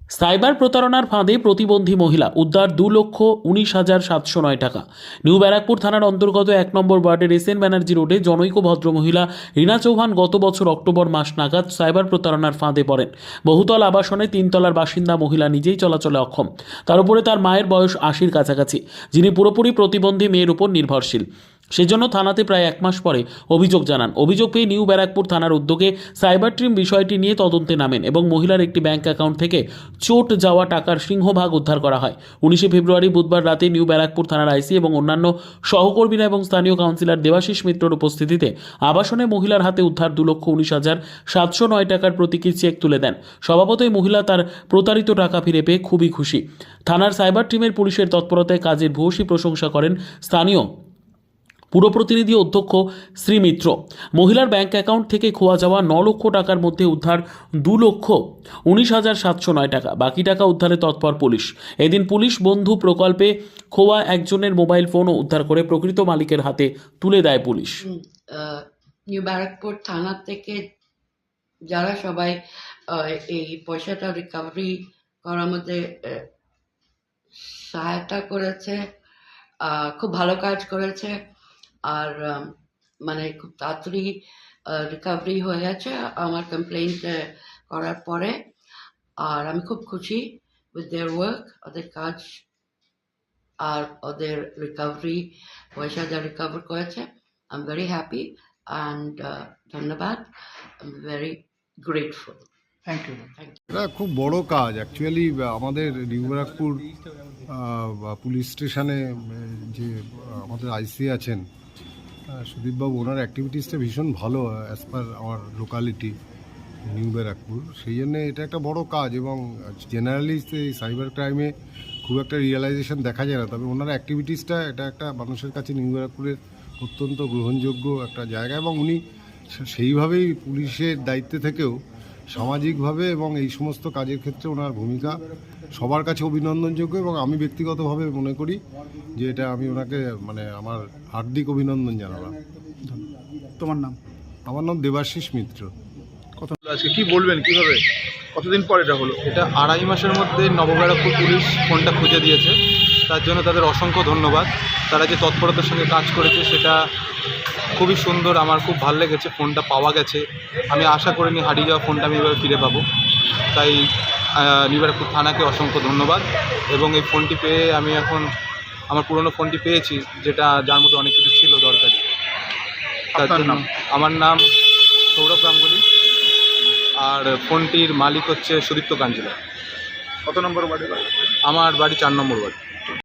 Cyber প্রতারণার ফাঁদে প্রতিবন্ধী মহিলা উদ্ধার 2,19,709 টাকা। নিউ ব্যারাকপুর থানার অন্তর্গত 1 নম্বর ওয়ার্ডের এসএন ব্যানার্জি রোডে জনৈক ভদ্রমহিলা রীনা চৌহান গত বছর অক্টোবর মাস নাগাদ সাইবার প্রতারণার ফাঁদে পড়েন। বহুতল আবাসনে 3 তলার বাসিন্দা মহিলা নিজেই চলাচলে অক্ষম, তার উপরে তার মায়ের বয়স 80-র কাছাকাছি, যিনি পুরোপুরি প্রতিবন্ধী মেয়ের উপর নির্ভরশীল। সেজন্য থানাতে প্রায় 1 মাস পরে অভিযোগ জানান। অভিযোগ পেয়ে নিউ ব্যারাকপুর থানার উদ্যোগে সাইবার টিম বিষয়টি নিয়ে তদন্তে নামেন এবং মহিলার একটি ব্যাংক অ্যাকাউন্ট থেকে চোট যাওয়া টাকার সিংহভাগ উদ্ধার করা হয়। 19শে ফেব্রুয়ারি বুধবার রাতে নিউ ব্যারাকপুর থানার আইসি এবং অন্যান্য সহকর্মীরা এবং স্থানীয় কাউন্সিলর দেবাশিস মিত্রর উপস্থিতিতে আবাসনে মহিলার হাতে উদ্ধার 2,19,709 টাকার প্রতীকী চেক তুলে দেন। স্বভাবতই মহিলা তার প্রতারিত টাকা ফিরে পেয়ে খুবই খুশি। থানার সাইবার টিমের পুলিশের তৎপরতায় কাজের ভূয়সী প্রশংসা করেন স্থানীয় পুর প্রতিনিধি অধ্যক্ষ শ্রী মিত্র। মহিলার ব্যাংক অ্যাকাউন্ট থেকে খোয়া যাওয়া 9 লক্ষ টাকার মধ্যে উদ্ধার 2,19,709 টাকা। বাকি টাকা উদ্ধারে তৎপর পুলিশ। এদিন পুলিশ বন্ধু প্রকল্পে খোয়া একজনের মোবাইল ফোনও উদ্ধার করে প্রকৃত মালিকের হাতে তুলে দেয় পুলিশ। নিউ ব্যারাকপুর থানা থেকে যারা সবাই এই পয়সাটা রিকভারি করার মধ্যে সহায়তা করেছে, খুব ভালো কাজ করেছে। আর মানে খুব তাড়াতাড়ি রিকভারি হয়ে গেছে আমার কমপ্লেইন্ট করার পরে। আর আমি খুব খুশি উইথ দেয়ার ওয়ার্ক, ওদের কাজ আর ওদের রিকভারি, পয়সা যা রিকভার করেছে। I am very happy and ধন্যবাদ, I am very grateful. Thank you. এটা খুব বড় কাজ অ্যাকচুয়ালি। আমাদের নিউ ব্যারাকপুর পুলিশ স্টেশনে যে আমাদের আইসি আছেন সুদীপবাবু, ওনার অ্যাক্টিভিটিসটা ভীষণ ভালো as per our locality new Barrackpore. সেই জন্যে এটা একটা বড় কাজ এবং জেনারেলি এই সাইবার ক্রাইমে খুব একটা রিয়েলাইজেশন দেখা যায় না, তবে ওনার অ্যাক্টিভিটিসটা এটা একটা মানুষের কাছে নিউ ব্যারাকপুরের অত্যন্ত গ্রহণযোগ্য একটা জায়গা এবং উনি সেইভাবেই পুলিশের দায়িত্বে থেকেও সামাজিকভাবে এবং এই সমস্ত কাজের ক্ষেত্রে ওনার ভূমিকা সবার কাছে অভিনন্দনযোগ্য এবং আমি ব্যক্তিগতভাবে মনে করি যে এটা আমি ওনাকে মানে আমার হার্দিক অভিনন্দন জানালাম। তোমার নাম? আমার নাম দেবাশিস মিত্র। আজকে কি বলবেন, কিভাবে, কতদিন পর এটা হলো? এটা 2.5 মাসের মধ্যে নবব্যারাকপুর পুলিশ ফোনটা খুঁজে দিয়েছে, তার জন্য তাদের অসংখ্য ধন্যবাদ। তারা যে তৎপরতার সঙ্গে কাজ করেছে সেটা খুবই সুন্দর, আমার খুব ভালো লেগেছে। ফোনটা পাওয়া গেছে, আমি আশা করিনি হারিয়ে যাওয়া ফোনটা আমি এভাবে ফিরে পাবো। তাই নিউ ব্যারাকপুর থানাকে অসংখ্য ধন্যবাদ। এবং এই ফোনটি পেয়ে আমি এখন আমার পুরনো ফোনটি পেয়েছি, যার মধ্যে অনেক কিছু ছিল দরকারি। তার জন্য আমার নাম সৌরভ গাঙ্গুলি আর ফোনটির মালিক হচ্ছে সুদীপ্ত কাঞ্জিলা। কত নম্বর ওয়ার্ডে? আমার বাড়ি 4 নম্বর ওয়ার্ড।